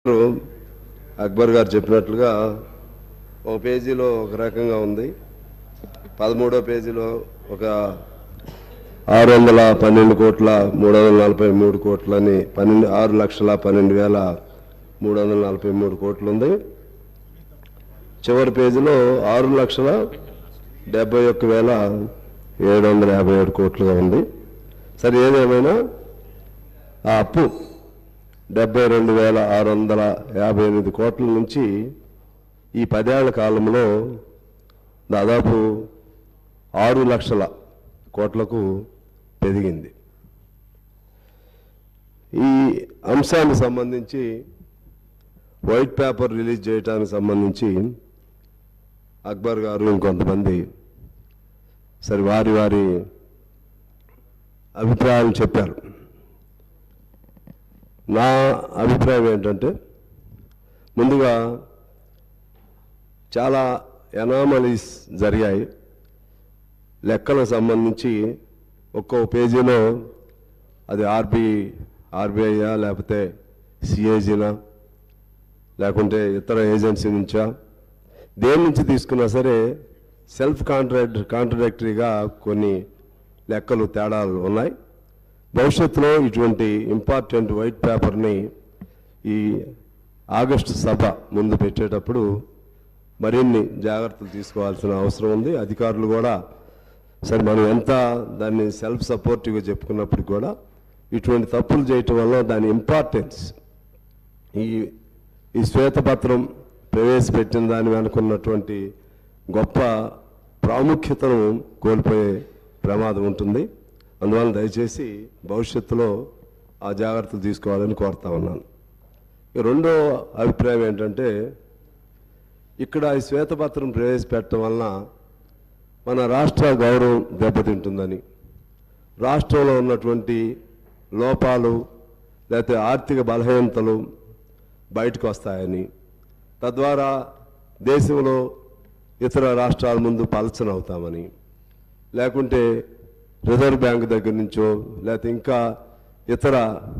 అక్బర్ గారు చెప్పినట్లుగా ఒక పేజీలో ఒక రకంగా ఉంది, 13వ పేజీలో ఒక 612,343 కోట్లని 6,12,343 కోట్లు ఉంది. చివరి పేజీలో 6,71,757 కోట్లుగా ఉంది. సరే, ఏదేమైనా ఆ అప్పు 72,658 కోట్ల నుంచి ఈ 10 ఏళ్ల కాలంలో దాదాపు 6 లక్షల కోట్లకు పెరిగింది. ఈ అంశానికి సంబంధించి వైట్ పేపర్ రిలీజ్ చేయడానికి సంబంధించి అక్బర్ గారు ఇంకొంతమంది సరే వారి వారి అభిప్రాయాలు చెప్పారు. నా అభిప్రాయం ఏంటంటే, ముందుగా చాలా ఎనామలీస్ జరిగాయి. లెక్కలకు సంబంధించి ఒక్కో పేజీలో అది ఆర్బీఐయా లేకపోతే సిఏజీనా లేకుంటే ఇతర ఏజెన్సీ నుంచా, దేని నుంచి తీసుకున్నా సరే సెల్ఫ్ కాంట్రడిక్టరీగా కొన్ని లెక్కలు తేడాలు ఉన్నాయి. భవిష్యత్తులో ఇటువంటి ఇంపార్టెంట్ వైట్ పేపర్ని ఈ ఆగస్టు సభ ముందు పెట్టేటప్పుడు మరిన్ని జాగ్రత్తలు తీసుకోవాల్సిన అవసరం ఉంది. అధికారులు కూడా సరే మనం ఎంత దాన్ని సెల్ఫ్ సపోర్టివ్గా చెప్పుకున్నప్పుడు కూడా ఇటువంటి తప్పులు చేయటం వల్ల దాని ఇంపార్టెన్స్ ఈ శ్వేతపత్రం ప్రవేశపెట్టిన దాని వెనుకున్నటువంటి గొప్ప ప్రాముఖ్యతను కోల్పోయే ప్రమాదం ఉంటుంది. అందువల్ల దయచేసి భవిష్యత్తులో ఆ జాగ్రత్తలు తీసుకోవాలని కోరుతా ఉన్నాను. రెండో అభిప్రాయం ఏంటంటే, ఇక్కడ ఈ శ్వేతపత్రం ప్రవేశపెట్టడం వలన మన రాష్ట్ర గౌరవం దెబ్బతింటుందని, రాష్ట్రంలో ఉన్నటువంటి లోపాలు లేకపోతే ఆర్థిక బలహీనతలు బయటకు వస్తాయని, తద్వారా దేశంలో ఇతర రాష్ట్రాల ముందు పలచనవుతామని, లేకుంటే రిజర్వ్ బ్యాంక్ దగ్గర నుంచో లేకపోతే ఇంకా ఇతర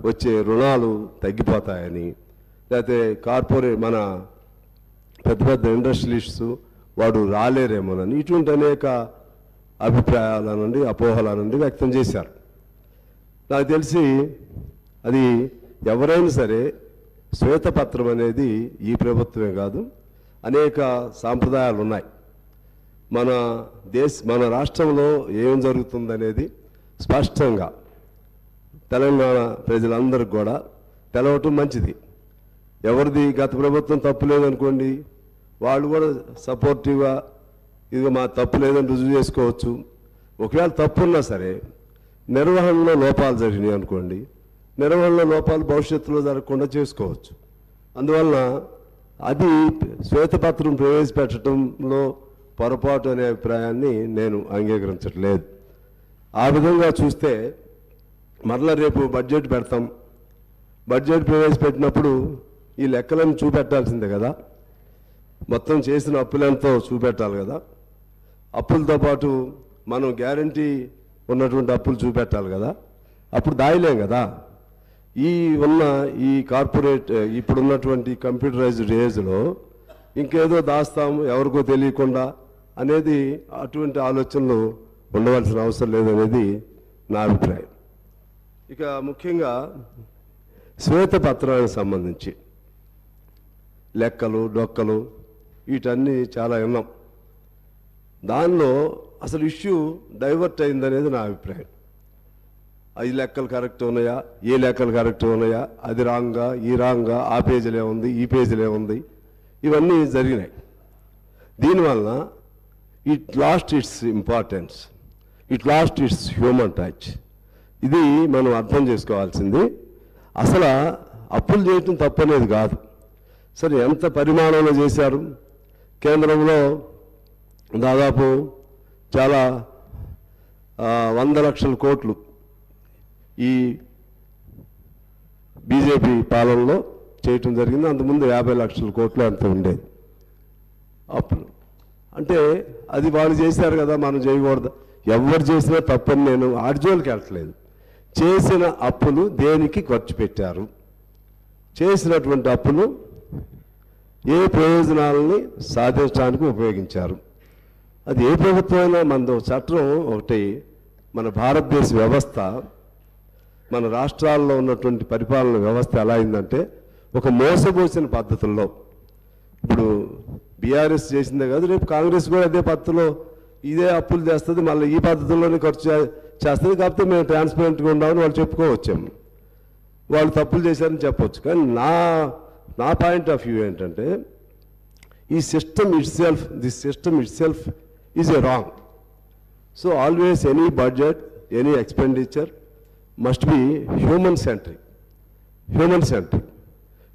వచ్చే రుణాలు తగ్గిపోతాయని, లేకపోతే మన పెద్ద పెద్ద ఇండస్ట్రియలిస్ట్స్ వాడు రాలేరేమోనని ఇటువంటి అనేక అభిప్రాయాల నుండి అపోహల నుండి వ్యక్తం చేశారు. నాకు తెలిసి అది ఎవరైనా సరే శ్వేతపత్రం అనేది ఈ ప్రభుత్వమే కాదు, అనేక సాంప్రదాయాలు ఉన్నాయి. మన రాష్ట్రంలో ఏం జరుగుతుందనేది స్పష్టంగా తెలంగాణ ప్రజలందరికీ కూడా తెలవటం మంచిది. ఎవరిది గత ప్రభుత్వం తప్పు లేదనుకోండి, వాళ్ళు కూడా సపోర్టివ్గా ఇది మా తప్పు లేదని రుజువు చేసుకోవచ్చు. ఒకవేళ తప్పు ఉన్నా సరే నిర్వహణలో లోపాలు జరిగినాయి అనుకోండి, నిర్వహణలో లోపాలు భవిష్యత్తులో జరగకుండా చేసుకోవచ్చు. అందువలన అది శ్వేతపత్రం ప్రవేశపెట్టడంలో పొరపాటు అనే అభిప్రాయాన్ని నేను అంగీకరించట్లేదు. ఆ విధంగా చూస్తే మరలా రేపు బడ్జెట్ పెడతాం, బడ్జెట్ ప్రవేశపెట్టినప్పుడు ఈ లెక్కలను చూపెట్టాల్సిందే కదా, మొత్తం చేసిన అప్పులెంతో చూపెట్టాలి కదా. అప్పులతో పాటు మనం గ్యారంటీ ఉన్నటువంటి అప్పులు చూపెట్టాలి కదా, అప్పుడు దాయలేం కదా. ఈ కార్పొరేట్ ఇప్పుడున్నటువంటి కంప్యూటరైజ్డ్ ఏజ్లో ఇంకేదో దాస్తాము ఎవరికో తెలియకుండా అనేది అటువంటి ఆలోచనలు ఉండవలసిన అవసరం లేదనేది నా అభిప్రాయం. ఇక ముఖ్యంగా శ్వేతపత్రానికి సంబంధించి లెక్కలు డొక్కలు వీటన్నీ చాలా విన్నాం. దానిలో అసలు ఇష్యూ డైవర్ట్ అయిందనేది నా అభిప్రాయం. ఈ లెక్కలు కరెక్ట్ ఉన్నాయా, ఏ లెక్కలు కరెక్ట్ ఉన్నాయా, అది రాంగా ఈ రాంగా, ఆ పేజీలే ఉంది ఈ పేజీలే ఉంది, ఇవన్నీ జరిగినాయి. దీనివలన it lost its importance, it lost its human touch. ఇది మనం అర్థం చేసుకోవాల్సింది. అసలు అప్పులు చేయటం తప్పనేది కాదు. సరే, ఎంత పరిమాణంలో చేశారు? కేంద్రంలో దాదాపు చాలా 100 లక్షల కోట్లు ఈ బీజేపీ పాలనలో చేయటం జరిగింది. అంతకుముందు 50 లక్షల కోట్లు అంత ఉండేది అప్పులు. అంటే అది వాళ్ళు చేశారు కదా, మనం చేయకూడదు. ఎవరు చేసినా తప్పని నేను ఆర్జోలకి వెళ్ళట్లేదు. చేసిన అప్పులు దేనికి ఖర్చు పెట్టారు, చేసినటువంటి అప్పులు ఏ ప్రయోజనాలని సాధించడానికి ఉపయోగించారు. అది ఏ ప్రభుత్వమైనా మనది చట్టం ఒకటి, మన భారతదేశ వ్యవస్థ, మన రాష్ట్రాల్లో ఉన్నటువంటి పరిపాలన వ్యవస్థ ఎలా అయిందంటే ఒక మోసపోసిన పద్ధతుల్లో. ఇప్పుడు బీఆర్ఎస్ చేసిందే కాదు, రేపు కాంగ్రెస్ కూడా అదే పద్ధతిలో ఇదే అప్పులు చేస్తుంది, మళ్ళీ ఈ పద్ధతుల్లోనే ఖర్చు చేస్తుంది. కాకపోతే మేము ట్రాన్స్పరెంట్గా ఉండామని వాళ్ళు చెప్పుకోవచ్చాము, వాళ్ళు తప్పులు చేశారని చెప్పవచ్చు. కానీ నా పాయింట్ ఆఫ్ వ్యూ ఏంటంటే ఈ system it self is a wrong. So always any budget, any expenditure must be human centric.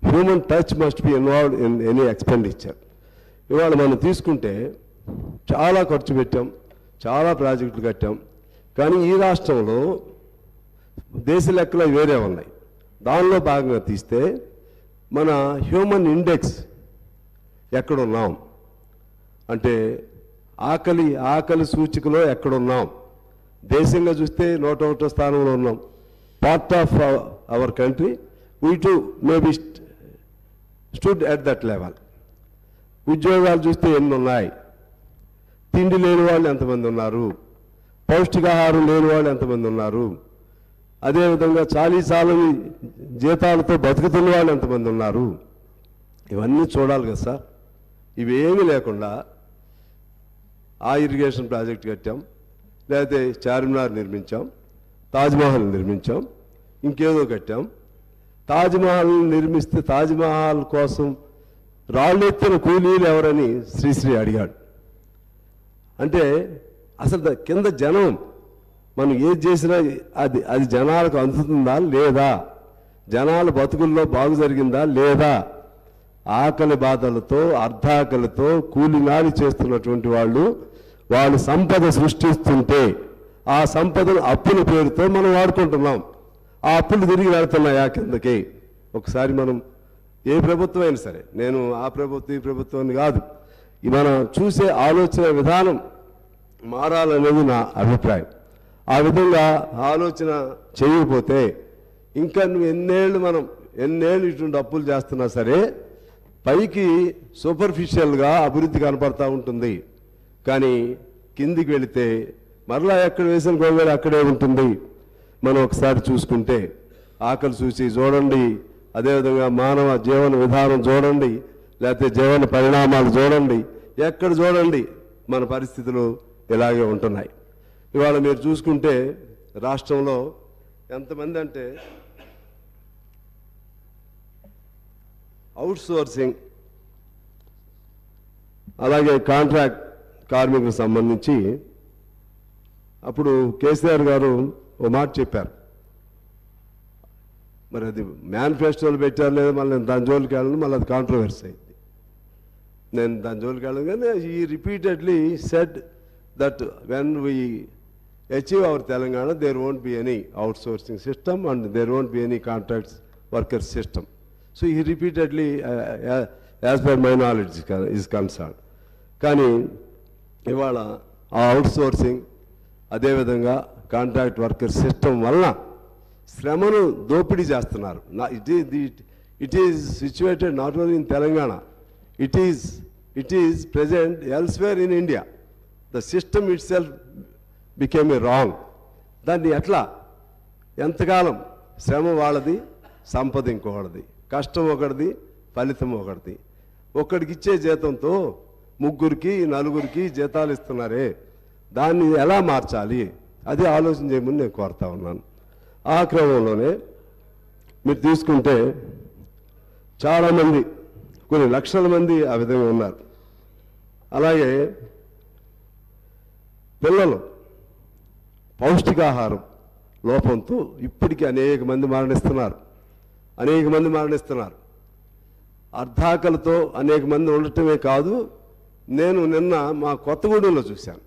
Human touch must be involved in any expenditure. ఇవాళ మనం తీసుకుంటే చాలా ఖర్చు పెట్టాం, చాలా ప్రాజెక్టులు కట్టాం. కానీ ఈ రాష్ట్రంలో దేశ లెక్కలు వేరే ఉన్నాయి. దానిలో భాగంగా తీస్తే మన హ్యూమన్ ఇండెక్స్ ఎక్కడున్నాం అంటే ఆకలి సూచికలో ఎక్కడున్నాం. దేశంగా చూస్తే 101వ స్థానంలో ఉన్నాం. Part of our country we to maybe stood at that level. ఉద్యోగాలు చూస్తే ఎన్ని ఉన్నాయి, తిండి లేని వాళ్ళు ఎంతమంది ఉన్నారు, పౌష్టికాహారం లేని వాళ్ళు ఎంతమంది ఉన్నారు, అదేవిధంగా చాలని జీతాలతో బతుకుతున్న వాళ్ళు ఎంతమంది ఉన్నారు, ఇవన్నీ చూడాలి కదా సార్. ఇవేమీ లేకుండా ఆ ఇరిగేషన్ ప్రాజెక్ట్ కట్టాం, లేకపోతే చార్మినార్ నిర్మించాం, తాజ్మహల్ నిర్మించాం, ఇంకేదో కట్టాం. తాజ్మహల్ నిర్మిస్తే తాజ్మహల్ కోసం రాళ్ళెత్తిన కూలీలు ఎవరని శ్రీశ్రీ అడిగాడు. అంటే అసలు కింద జనం మనం ఏది చేసినా అది జనాలకు అందుతుందా లేదా, జనాల బతుకుల్లో బాగు జరిగిందా లేదా, ఆకలి బాధలతో అర్ధాకలితో కూలినాలి చేస్తున్నటువంటి వాళ్ళు సంపద సృష్టిస్తుంటే ఆ సంపదను అప్పుల పేరుతో మనం వాడుకుంటున్నాం. ఆ అప్పులు తిరిగి వెళ్తున్నాయా కిందకి? ఒకసారి మనం ఏ ప్రభుత్వం అయినా సరే, నేను ఆ ప్రభుత్వం ఈ ప్రభుత్వాన్ని కాదు, మనం చూసే ఆలోచన విధానం మారాలనేది నా అభిప్రాయం. ఆ విధంగా ఆలోచన చేయకపోతే ఇంకా నువ్వు ఎన్నేళ్ళు ఇటువంటి అప్పులు చేస్తున్నా సరే పైకి సూపర్ఫిషియల్గా అభివృద్ధి కనపడతా ఉంటుంది. కానీ కిందికి వెళితే మరలా ఎక్కడ వేసిన గొంగళి అక్కడే ఉంటుంది. మనం ఒకసారి చూసుకుంటే ఆకలి చూసి చూడండి, అదేవిధంగా మానవ జీవన విధానం చూడండి, లేకపోతే జీవన పరిణామాలు చూడండి, ఎక్కడ చూడండి మన పరిస్థితులు ఇలాగే ఉంటున్నాయి. ఇవాళ మీరు చూసుకుంటే రాష్ట్రంలో ఎంతమంది అంటే అవుట్సోర్సింగ్, అలాగే కాంట్రాక్ట్ కార్మికులకు సంబంధించి అప్పుడు కేసీఆర్ గారు ఓ మాట చెప్పారు. మరి అది మేనిఫెస్టోలు పెట్టారు లేదా, మళ్ళీ నేను దాని జోలికి వెళ్ళను, మళ్ళీ అది కాంట్రవర్సీ అయింది. నేను దాని జోలికి వెళ్ళను. కానీ ఈ repeatedly said that when we achieve our Telangana, there won't be any outsourcing system and there won't be any contracts worker system. So he repeatedly, as per my knowledge is concerned. కానీ ఇవాళ ఆ outsourcing అదేవిధంగా contract worker system వలన శ్రమను దోపిడీ చేస్తున్నారు. It is situated not only in Telangana, it is present elsewhere in India. The system it self became a wrong. దాన్ని ఎంతకాలం శ్రమ వాళ్ళది, సంపద ఇంకొకటిది, కష్టం ఒకటిది, ఫలితం ఒకటిది. ఒక్కడికి ఇచ్చే జీతంతో ముగ్గురికి నలుగురికి జీతాలు ఇస్తున్నారే, దాన్ని ఎలా మార్చాలి అది ఆలోచన చేయమని నేను కోరుతా ఉన్నాను. ఆ క్రమంలోనే మీరు తీసుకుంటే చాలామంది, కొన్ని లక్షల మంది ఆ విధంగా ఉన్నారు. అలాగే పిల్లలు పౌష్టికాహారం లోపంతో ఇప్పటికీ అనేక మంది మరణిస్తున్నారు. అర్ధాకలతో అనేక మంది ఉండటమే కాదు, నేను నిన్న మా కొత్తగూడెంలో చూశాను.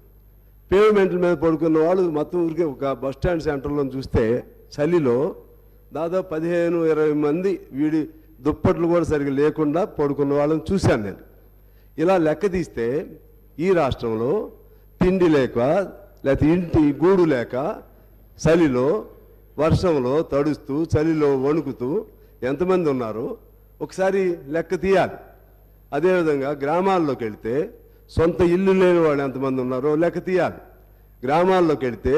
పేమెంట్ల మీద పడుకున్న వాళ్ళు మొత్తం ఊరికే ఒక బస్ స్టాండ్ సెంటర్లో చూస్తే చలిలో దాదాపు 15-20 మంది వీడి దుప్పట్లు కూడా సరిగ్గా లేకుండా పడుకున్న వాళ్ళని చూశాను నేను. ఇలా లెక్క తీస్తే ఈ రాష్ట్రంలో తిండి లేక, లేకపోతే ఇంటి గూడు లేక, చలిలో వర్షంలో తడుస్తూ చలిలో వణుకుతూ ఎంతమంది ఉన్నారో ఒకసారి లెక్క తీయాలి. అదేవిధంగా గ్రామాల్లోకి వెళితే సొంత ఇల్లు లేని వాళ్ళు ఎంతమంది ఉన్నారో లెక్క తీయాలి. గ్రామాల్లోకి వెళితే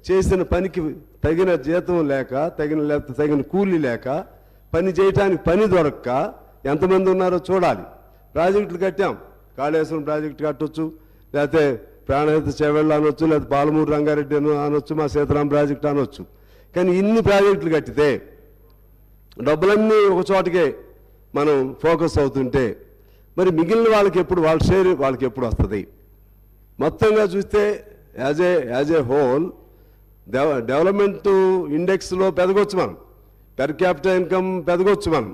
చేసిన పనికి తగిన జీతం లేక తగిన కూలీ లేక పని చేయటానికి పని దొరక్క ఎంతమంది ఉన్నారో చూడాలి. ప్రాజెక్టులు కట్టాం, కాళేశ్వరం ప్రాజెక్టు కట్టొచ్చు, లేకపోతే ప్రాణహిత చేవెళ్ళ అనొచ్చు, లేకపోతే పాలమూరు రంగారెడ్డి అనొచ్చు, మా సీతారాం ప్రాజెక్టు అనొచ్చు. కానీ ఇన్ని ప్రాజెక్టులు కట్టితే డబ్బులన్నీ ఒక చోటకే మనం ఫోకస్ అవుతుంటే మరి మిగిలిన వాళ్ళకి ఎప్పుడు వాళ్ళ షేర్ వాళ్ళకి ఎప్పుడు వస్తుంది? మొత్తంగా చూస్తే యాజ్ ఏ హోల్ డెవలప్మెంట్ ఇండెక్స్లో పెరగొచ్చు మనం, పెర్ క్యాపిటల్ ఇన్కమ్ పెరగొచ్చు మనం,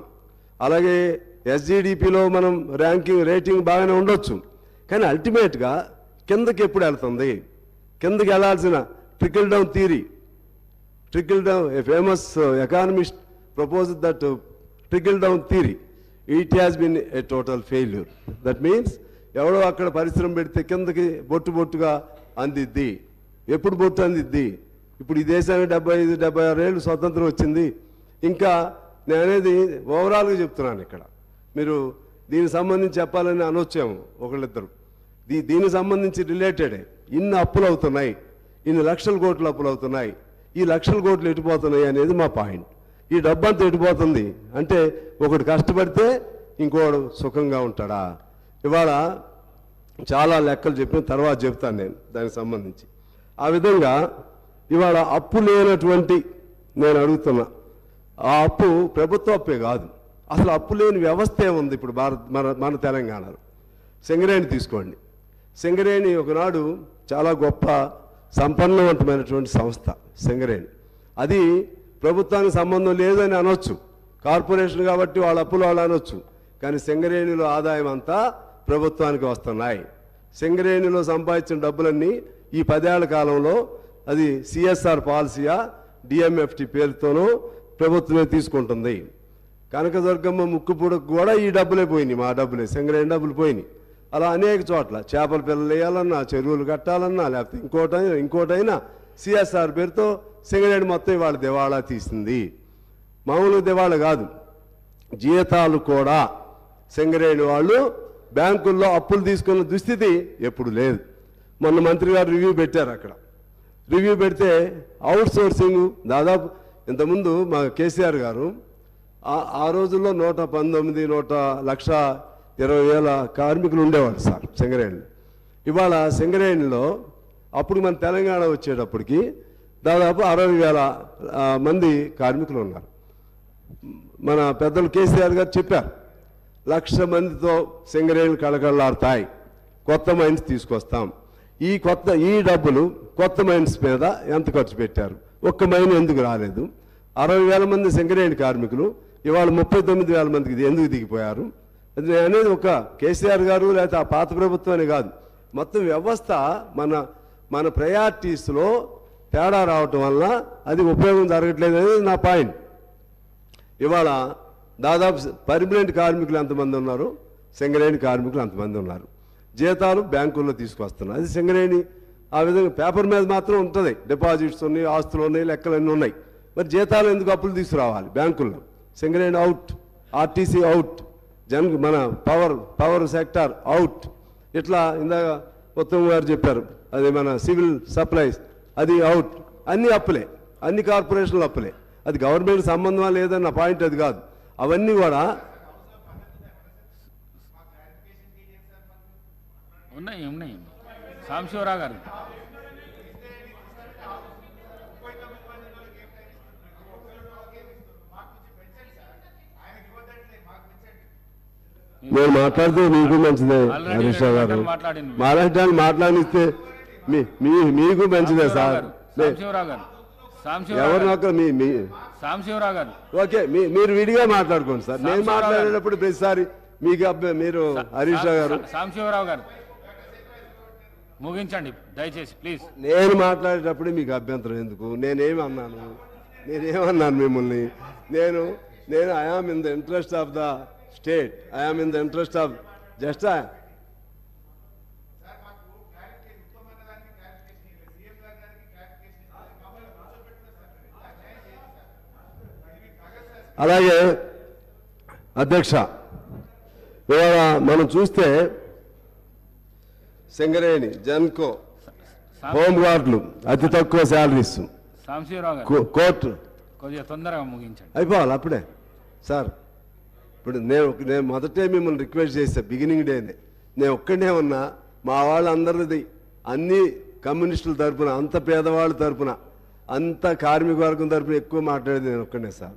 అలాగే ఎస్జిడిపిలో మనం రేటింగ్ బాగానే ఉండొచ్చు. కానీ అల్టిమేట్గా కిందకి ఎప్పుడు వెళ్తుంది? కిందకి వెళ్ళాల్సిన trickle down theory, trickle down, a famous economist proposed that trickle down theory. It has been a total failure. That means ఎవడో అక్కడ పరిశ్రమ పెడితే కిందకి బొట్టుగా అందిద్ది. ఎప్పుడు బొట్టు అందిద్ది? ఇప్పుడు ఈ దేశానికి 75-76 ఏళ్ళు స్వతంత్రం వచ్చింది. ఇంకా నేను అనేది ఓవరాల్గా చెప్తున్నాను. ఇక్కడ మీరు దీనికి సంబంధించి చెప్పాలని అనొచ్చాము ఒకళ్ళిద్దరు. దీనికి సంబంధించి రిలేటెడే ఇన్ని అప్పులు అవుతున్నాయి, ఇన్ని లక్షల కోట్లు అప్పులు అవుతున్నాయి, ఈ లక్షల కోట్లు ఎటుపోతున్నాయి అనేది మా పాయింట్. ఈ డబ్బంతా ఎటుపోతుంది అంటే ఒకడు కష్టపడితే ఇంకోడు సుఖంగా ఉంటాడా? ఇవాళ చాలా లెక్కలు చెప్పిన తర్వాత చెప్తాను నేను దానికి సంబంధించి. ఆ విధంగా ఇవాళ అప్పు లేనటువంటి నేను అడుగుతున్నా, ఆ అప్పు ప్రభుత్వ అప్పే కాదు, అసలు అప్పు లేని వ్యవస్థ ఏముంది ఇప్పుడు మన తెలంగాణలో? సింగరేణి తీసుకోండి. సింగరేణి ఒకనాడు చాలా గొప్ప సంపన్నవంతమైనటువంటి సంస్థ సింగరేణి. అది ప్రభుత్వానికి సంబంధం లేదని అనొచ్చు, కార్పొరేషన్ కాబట్టి వాళ్ళ అప్పులు వాళ్ళు అనొచ్చు. కానీ సింగరేణిలో ఆదాయం అంతా ప్రభుత్వానికి వస్తున్నాయి. సింగరేణిలో సంపాదించిన డబ్బులన్నీ ఈ 10 ఏళ్ల కాలంలో అది సిఎస్ఆర్ పాలసీయా డిఎంఎఫ్టి పేరుతోనూ ప్రభుత్వమే తీసుకుంటుంది. కనకదుర్గమ్మ ముక్కుపుడకు కూడా ఈ డబ్బులే పోయినాయి, మా డబ్బులే, సింగరేణి డబ్బులు పోయినాయి. అలా అనేక చోట్ల చేపల పిల్లలు వేయాలన్నా, చెరువులు కట్టాలన్నా, లేకపోతే ఇంకోటైనా సిఎస్ఆర్ పేరుతో సింగరేణి మొత్తం ఇవాళ దివాళా తీసింది. మామూలు దివాళా కాదు, జీతాలు కూడా సింగరేణి వాళ్ళు బ్యాంకుల్లో అప్పులు తీసుకున్న దుస్థితి ఎప్పుడు లేదు. మొన్న మంత్రి గారు రివ్యూ పెట్టారు. అక్కడ రివ్యూ పెడితే అవుట్ సోర్సింగ్ దాదాపు ఇంతకుముందు మా కేసీఆర్ గారు ఆ రోజుల్లో 119,120,000 కార్మికులు ఉండేవాళ్ళు సార్ సింగరేణి. ఇవాళ సింగరేణిలో అప్పుడు మన తెలంగాణ వచ్చేటప్పటికి దాదాపు 60,000 మంది కార్మికులు ఉన్నారు. మన పెద్దలు కేసీఆర్ గారు చెప్పారు, 1,00,000 మందితో సింగరేణులు కళకళలాడతాయి, కొత్త మైన్స్ తీసుకొస్తాం. ఈ డబ్బులు కొత్త మైన్స్ మీద ఎంత ఖర్చు పెట్టారు? ఒక్క మైన్ ఎందుకు రాలేదు? 60,000 మంది సింగరేణి కార్మికులు ఇవాళ 39,000 మందికి ఎందుకు దిగిపోయారు? అది అనేది ఒక కేసీఆర్ గారు లేకపోతే ఆ పాత ప్రభుత్వాన్ని కాదు, మొత్తం వ్యవస్థ మన ప్రయారిటీస్లో తేడా రావటం వల్ల అది ఉపయోగం జరగట్లేదు అనేది నా పాయింట్. ఇవాళ దాదాపు పర్మనెంట్ కార్మికులు ఎంతమంది ఉన్నారు? సింగరేణి కార్మికులు అంతమంది ఉన్నారు. జీతాలు బ్యాంకుల్లో తీసుకొస్తున్నారు. అది సింగరేణి ఆ విధంగా పేపర్ మీద మాత్రం ఉంటుంది, డిపాజిట్స్ ఉన్నాయి, ఆస్తులు ఉన్నాయి, లెక్కలన్నీ ఉన్నాయి. మరి జీతాలు ఎందుకు అప్పులు తీసుకురావాలి బ్యాంకుల్లో? సింగరేణి అవుట్, ఆర్టీసీ అవుట్, మన పవర్ సెక్టార్ అవుట్. ఇట్లా ఇందాక ఉత్తమ్ గారు చెప్పారు, అది మన సివిల్ సప్లైస్ అది అవుట్. అన్ని అప్పులే, అన్ని కార్పొరేషన్లు అప్పులే. అది గవర్నమెంట్ సంబంధం లేదన్న పాయింట్ అది కాదు. అవన్నీ కూడా ఉన్నాయి. సాంశివరావు గారు నేను మాట్లాడితే మీకు మంచిదే హరీష్ రావు గారు, మాట్లాడిస్తే మీకు మంచిదే సార్. సాంశివరావు గారు ఓకే, మీరు విడిగా మాట్లాడుకోండి సార్. నేను మాట్లాడేటప్పుడు ప్రతిసారి మీకు మీరు హరీష్ రావు గారు, సాంశివరావు గారు ముగించండి దయచేసి ప్లీజ్. నేను మాట్లాడేటప్పుడు మీకు అభ్యంతరం ఎందుకు? నేనేమన్నాను మిమ్మల్ని? నేను I am in the interest of the state, I am in the interest of just అధ్యక్ష, ఇవాళ మనం చూస్తే సింగరేణి, జన్కో, హోంగార్డులు అతి తక్కువ శాలరీస్, సాంబశివరావు గారు కోర్టు కొద్దిగా తొందరగా ముగించండి. అయిపోవాలి అప్పుడే సార్. ఇప్పుడు నేను మొదటే మిమ్మల్ని రిక్వెస్ట్ చేశా, బిగినింగ్ డేనే. నేను ఒక్కడే ఉన్నా, మా వాళ్ళందరిది అన్ని కమ్యూనిస్టుల తరపున, అంత పేదవాళ్ళ తరపున, అంత కార్మిక వర్గం తరపున ఎక్కువ మాట్లాడేది నేను ఒక్కడే సార్.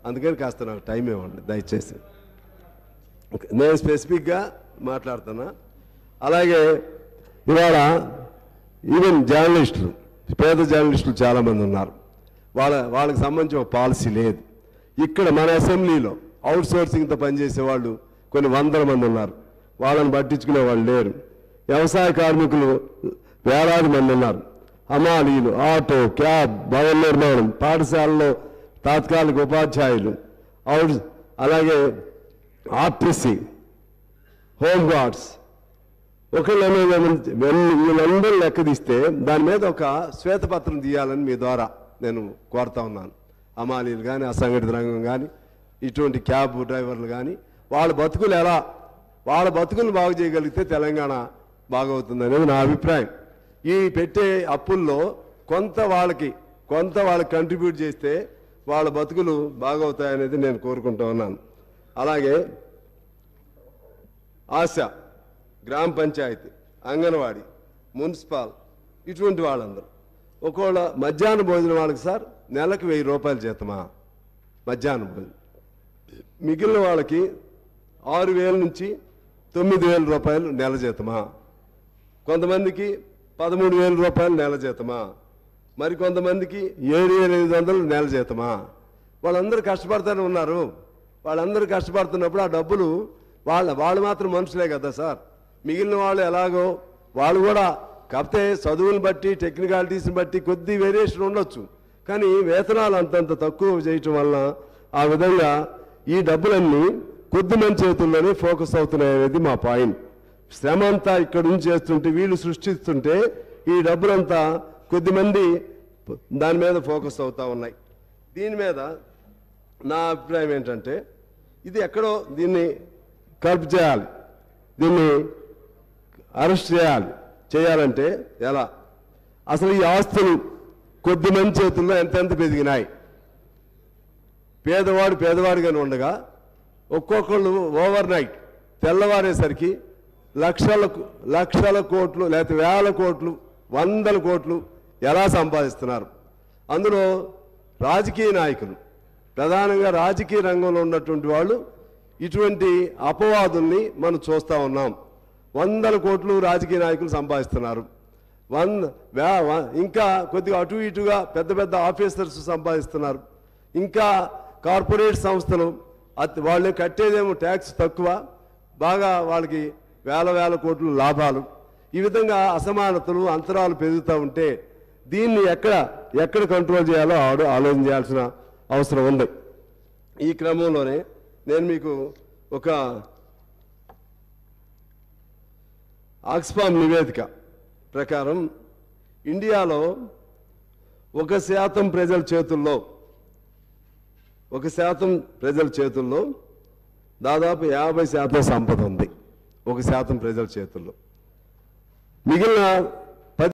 అందుకని కాస్త నాకు టైం ఇవ్వండి దయచేసి. నేను స్పెసిఫిక్గా మాట్లాడుతున్నా. అలాగే ఇవాళ ఈవెన్ జర్నలిస్టులు, పేద జర్నలిస్టులు చాలామంది ఉన్నారు. వాళ్ళకి సంబంధించిన పాలసీ లేదు. ఇక్కడ మన అసెంబ్లీలో అవుట్ సోర్సింగ్తో పనిచేసే వాళ్ళు కొన్ని వందల మంది ఉన్నారు. వాళ్ళని పట్టించుకునే వాళ్ళు లేరు. వ్యవసాయ కార్మికులు వేలాది మంది ఉన్నారు. హమాలీలు, ఆటో, క్యాబ్, భవన నిర్మాణం, పాఠశాలలో తాత్కాలిక ఉపాధ్యాయులు, అలాగే ఆర్టీసీ, హోంగార్డ్స్, వీళ్ళందరూ లెక్క తీస్తే దాని మీద ఒక శ్వేతపత్రం తీయాలని మీ ద్వారా నేను కోరుతా ఉన్నాను. హమాలీలు కానీ, అసంఘటిత రంగం కానీ, ఇటువంటి క్యాబ్ డ్రైవర్లు కానీ, వాళ్ళ బతుకులు బాగు చేయగలిగితే తెలంగాణ బాగవుతుంది అనేది నా అభిప్రాయం. ఈ పెట్టే అప్పుల్లో కొంత వాళ్ళకి కంట్రిబ్యూట్ చేస్తే వాళ్ళ బతుకులు బాగవుతాయనేది నేను కోరుకుంటూ ఉన్నాను. అలాగే ఆశ, గ్రామ పంచాయతీ, అంగన్వాడీ, మున్సిపల్, ఇటువంటి వాళ్ళందరూ ఒకవేళ మధ్యాహ్న భోజనం వాళ్ళకి సార్ నెలకు 1000 రూపాయలు జీతమా మధ్యాహ్న భోజనం, మిగిలిన వాళ్ళకి 6000 నుంచి 9000 రూపాయలు నెల జీతమా, కొంతమందికి 13,000 రూపాయలు నెల జీతమా, మరి కొంతమందికి 7,500 నెల జీతమా. వాళ్ళందరూ కష్టపడుతూనే ఉన్నారు. వాళ్ళందరూ కష్టపడుతున్నప్పుడు ఆ డబ్బులు వాళ్ళు మాత్రం మనుషులే కదా సార్. మిగిలిన వాళ్ళు ఎలాగో వాళ్ళు కూడా కాకపోతే చదువులను బట్టి, టెక్నికాలిటీస్ని బట్టి కొద్ది వేరియేషన్ ఉండొచ్చు. కానీ వేతనాలు అంతంత తక్కువ చేయటం వల్ల ఆ విధంగా ఈ డబ్బులన్నీ కొద్ది మంది చేతుల్లోనే ఫోకస్ అవుతున్నాయి అనేది మా పాయింట్. శ్రమ అంతా ఇక్కడ నుంచి చేస్తుంటే, వీళ్ళు సృష్టిస్తుంటే ఈ డబ్బులంతా కొద్దిమంది దాని మీద ఫోకస్ అవుతూ ఉన్నాయి. దీని మీద నా అభిప్రాయం ఏంటంటే ఇది ఎక్కడో దీన్ని కల్ప్ చేయాలి, దీన్ని అరెస్ట్ చేయాలంటే ఎలా? అసలు ఈ ఆస్తులు కొద్ది మంది చేతుల్లో ఎంతెంత పెరిగినాయి. పేదవాడిగానే ఉండగా ఒక్కొక్కళ్ళు ఓవర్ నైట్ తెల్లవారేసరికి లక్షల కోట్లు లేకపోతే వేల కోట్లు, 100 కోట్లు ఎలా సంపాదిస్తున్నారు. అందులో రాజకీయ నాయకులు, ప్రధానంగా రాజకీయ రంగంలో ఉన్నటువంటి వాళ్ళు ఇటువంటి అపవాదుల్ని మనం చూస్తూ ఉన్నాం. 100 కోట్లు రాజకీయ నాయకులు సంపాదిస్తున్నారు. ఇంకా కొద్దిగా అటు ఇటుగా పెద్ద ఆఫీసర్స్ సంపాదిస్తున్నారు. ఇంకా కార్పొరేట్ సంస్థలు వాళ్ళు కట్టేదేమో ట్యాక్స్ తక్కువ, బాగా వాళ్ళకి వేల కోట్లు లాభాలు. ఈ విధంగా అసమానతలు, అంతరాలు పెరుగుతూ ఉంటే దీన్ని ఎక్కడ కంట్రోల్ చేయాలో ఆలోచన చేయాల్సిన అవసరం ఉంది. ఈ క్రమంలోనే నేను మీకు ఒక ఆక్స్ఫామ్ నివేదిక ప్రకారం ఇండియాలో 1% ప్రజల చేతుల్లో దాదాపు 50% సంపద ఉంది. 1% ప్రజల చేతుల్లో. మిగిలిన